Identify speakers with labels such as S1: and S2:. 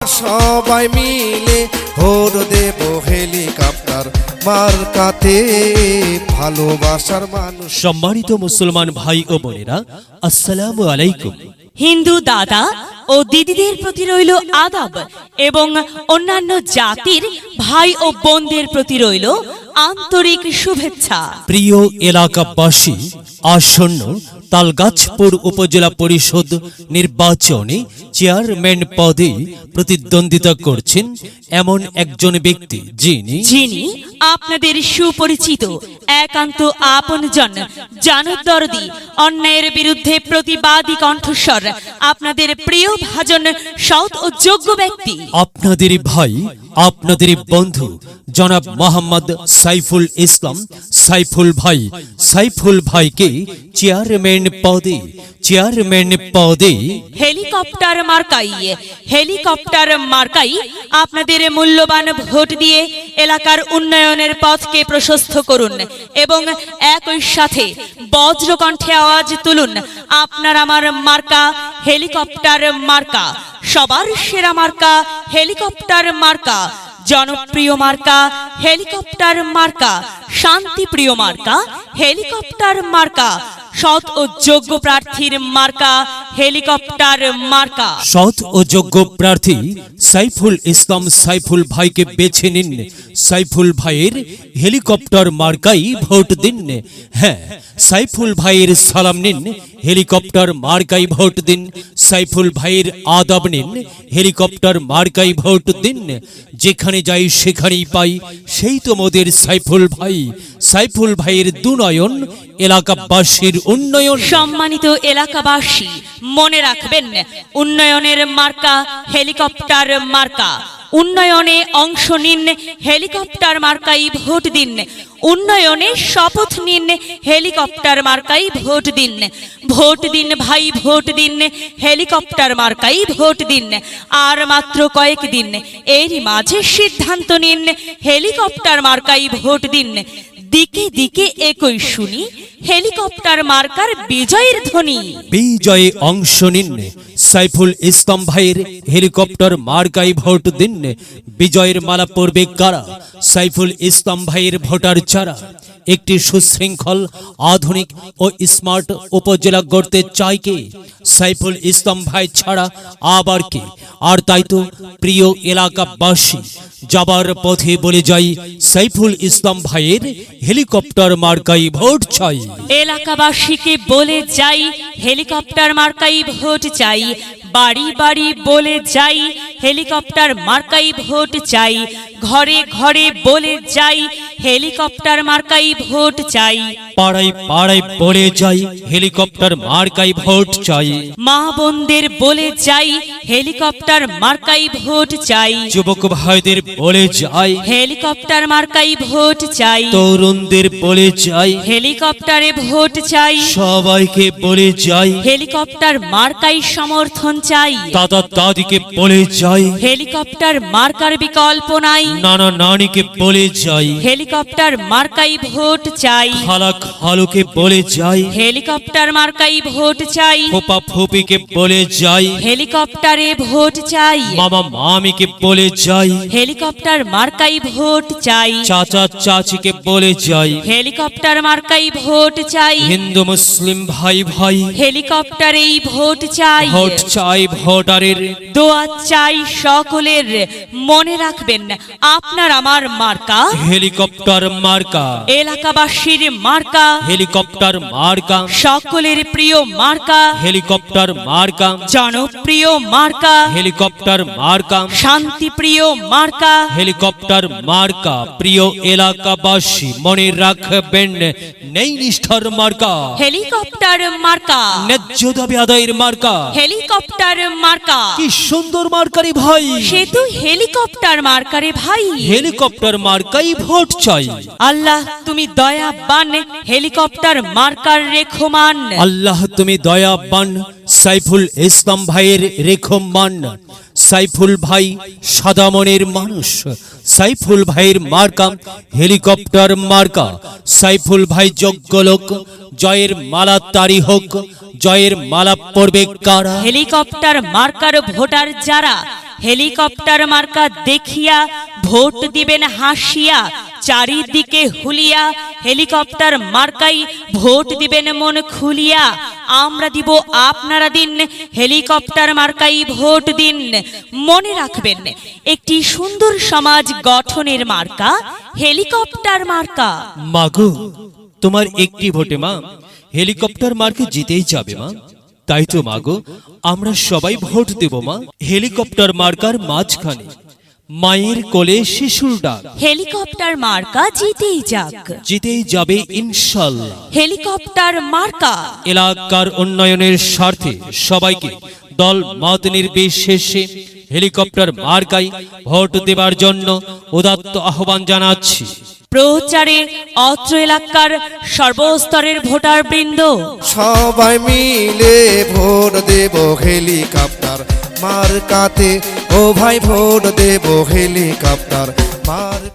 S1: সবাই মিলে ভোট দেব হেলিকপ্টার মার্কাতে, ভালোবাসার মানুষ।
S2: সম্মানিত মুসলমান ভাই ও বোনেরা, আসসালামু আলাইকুম।
S3: হিন্দু দাদা ও দিদিদের প্রতি রইল আদাব এবং অন্যান্য জাতির ভাই ও বোনদের প্রতি রইল আন্তরিক শুভেচ্ছা।
S2: প্রিয় এলাকাবাসী, আসন্ন তালগাছপুর উপজেলা পরিষদ নির্বাচনে চেয়ারম্যান পদে প্রতিদ্বন্দ্বিতা করছেন এমন একজন ব্যক্তি যিনি
S3: আপনাদের সুপরিচিত একান্ত আপনজন, জানদরদি, অন্যায়ের বিরুদ্ধে প্রতিবাদী কণ্ঠস্বর, আপনাদের প্রিয় ভাজন, সৎ ও যোগ্য ব্যক্তি,
S2: আপনাদের ভাই, আপনাদের বন্ধু জনাব মোহাম্মদ সাইফুল ইসলাম সাইফুল ভাইকে চেয়ারম্যান পদে
S3: হেলিকপ্টার মার্কাই আপনাদের মূল্যবান ভোট দিয়ে এলাকার উন্নয়নের পথকে প্রশস্ত করুন এবং একই সাথে বজ্রকণ্ঠে আওয়াজ তুলুন, আপনার আমার মার্কা হেলিকপ্টার মার্কা, সবার সেরা মার্কা হেলিকপ্টার মার্কা, জনপ্রিয় মার্কা হেলিকপ্টার মার্কা, শান্তিপ্রিয় মার্কা হেলিকপ্টার মার্কা, সৎ ও যোগ্য প্রার্থীর মার্কা হেলিকপ্টার মার্কা।
S2: সৎ ও যোগ্য প্রার্থী সাইফুল ইসলাম সাইফুল ভাইকে বেছে নিন। সাইফুল ভাইয়ের হেলিকপ্টার মার্কাই ভোট দিন। হ্যাঁ, সাইফুল ভাইয়ের সালাম নিন, হেলিকপ্টার মার্কাই ভোট দিন। সাইফুল ভাইয়ের আদব নিন, হেলিকপ্টার মার্কাই ভোট দিন। যেখানে যাই সেখানেই পাই সেই তো মোদের সাইফুল ভাই। সাইফুল ভাইয়ের দুনয়ন, এলাকাবাসীর উন্নয়ন।
S3: সম্মানিত এলাকাবাসী, মনে রাখবেন, উন্নয়নের মার্কা হেলিকপ্টার মার্কা। উন্নয়নে অংশ নিন, হেলিকপ্টার মার্কাই ভোট দিন। উন্নয়নে শপথ নিন, হেলিকপ্টার মার্কাই ভোট দিন। ভোট দিন ভাই, ভোট দিন, হেলিকপ্টার মার্কাই ভোট দিন। আর মাত্র কয়েকদিন, এরই মাঝে সিদ্ধান্ত নিন, হেলিকপ্টার মার্কাই ভোট দিন। দিকে দিকে একই শুনি হেলিকপ্টার মার্কার বিজয়ের ধ্বনি।
S2: বিজয়ে অংশ নিন, সাইফুল ইসলাম ভাইয়ের হেলিকপ্টার মার্কাই ভোট দিন। বিজয়ের মালা পড়বে কারা? সাইফুল ইসলাম ভাইয়ের ভোটার যারা একটি সুশৃঙ্খল, আধুনিক ও স্মার্ট উপজেলা গড়তে চায় কে? সাইফুল ইসলাম ভাই ছাড়া আবার কে? আর তাই তো প্রিয় এলাকাবাসী, যাবার পথে বলে যাই, সাইফুল ইসলাম ভাইয়ের হেলিকপ্টার মার্কাই ভোট চাই।
S3: এলাকাবাসীকে বলে যাই, হেলিকপ্টার মার্কাই ভোট চাই। বাড়ি বাড়ি বলে যাই, হেলিকপ্টার মার্কাই ভোট চাই। ঘরে ঘরে বলে যাই, হেলিকপ্টার মার্কাই ভোট চাই।
S2: পাড়ায় পাড়ায় বলে যাই, হেলিকপ্টার মার্কাই ভোট চাই।
S3: মা বোনদের বলে যাই, হেলিকপ্টার মার্কাই ভোট চাই।
S2: যুবক ভাইদের বলে যাই,
S3: হেলিকপ্টার মার্কাই ভোট চাই।
S2: তরুণদের বলে যাই,
S3: হেলিকপ্টারে ভোট চাই।
S2: সবাইকে বলে যাই,
S3: হেলিকপ্টার মার্কাই সমর্থন চাই।
S2: দাদা দাদিকে বলে যাই,
S3: হেলিকপ্টার মার্কার বিকল্প নাই।
S2: নানা নানিকে বলে যাই,
S3: হেলিকপ্টার মার্কাই ভোট চাই।
S2: খালা খালুকে বলে যাই,
S3: হেলিকপ্টার মার্কাই ভোট চাই।
S2: ফুপা ফুপিকে বলে যাই,
S3: হেলিকপ্টারে ভোট চাই।
S2: মামা মামিকে বলে যাই,
S3: হেলিকপ্টার মার্কাই ভোট চাই।
S2: চাচা চাচিকে বলে যাই,
S3: হেলিকপ্টার মার্কাই ভোট চাই।
S2: হিন্দু মুসলিম ভাই ভাই
S3: হেলিকপ্টারেই ভোট চাই।
S2: ভোট চাই ভোটারের,
S3: দোয়া চাই সকলের। মনে রাখবেন, আপনার আমার মার্কা
S2: হেলিকপ্টার মার্কা।
S3: এলাকাবাসীর মার্কা
S2: হেলিকপ্টার মার্কা,
S3: সকলের প্রিয় মার্কা।
S2: হেলিকপ্টার মার্কা,
S3: জনপ্রিয় মার্কা।
S2: হেলিকপ্টার মার্কা,
S3: শান্তিপ্রিয় মার্কা।
S2: হেলিকপ্টার মার্কা। প্রিয় এলাকাবাসী, মনে রাখবেন, নেই নিষ্ঠার মার্কা,
S3: হেলিকপ্টার মার্কা।
S2: ন্যায্য দাবি আদায়ের মার্কা।
S3: হেলিকপ্টার মার্কা।
S2: কি সুন্দর মার্কারি ভাই,
S3: সে তো হেলিকপ্টার মার্কারে ভাই।
S2: হেলিকপ্টার মার্কাই ভোট চাই।
S3: আল্লাহ তুমি দয়াবান, হেলিকপ্টার মার্কার রেখমান।
S2: আল্লাহ তুমি দয়াবান, সাইফুল ইসলাম ভাইয়ের রেখমান। সাইফুল ভাই সাদা মনের মানুষ। সাইফুল ভাইয়ের মার্কা হেলিকপ্টার মার্কা। সাইফুল ভাই যোগ্য লোক, জয়ের মালা তারি হোক। জয়ের মালা পড়বে কারা?
S3: হেলিকপ্টার মার্কার ভোটার যারা, হেলিকপ্টার মার্কা দেখিয়া ভোট দিবেন হাসিয়া, চারিদিকে হুলিয়া হেলিকপ্টার মার্কাই ভোট দিবেন মন খুলিয়া। আমরা দিব আপনারা দিন, হেলিকপ্টার মার্কাই ভোট দিন। মনে রাখবেন, একটি সুন্দর সমাজ গঠনের মার্কা হেলিকপ্টার মার্কা।
S2: মাগো, তোমার একটি ভোটে মা হেলিকপ্টার মার্কে জিতেই যাবে মা। তাই তো মাগো, আমরা সবাই ভোট দেব মা হেলিকপ্টার মার্কার মাঝখানে, মায়ের কোলে শিশুর ডাক।
S3: হেলিকপ্টার মার্কা জিতেই যাক,
S2: জিতেই যাবে ইনশাল্লাহ।
S3: হেলিকপ্টার মার্কা
S2: এলাকার উন্নয়নের স্বার্থে সবাইকে দল মত নির্বিশেষে হেলিকপ্টার মার্কায় ভোট দেবার জন্য উদাত্ত আহ্বান জানাচ্ছি।
S3: প্রচারে অত্র এলাকার সর্বস্তরের ভোটার বৃন্দ
S1: সবাই মিলে ভোট দেব হেলিকপ্টার মার্কাতে, ও ভাই ভোট দেব হেলিকপ্টার মার্কা।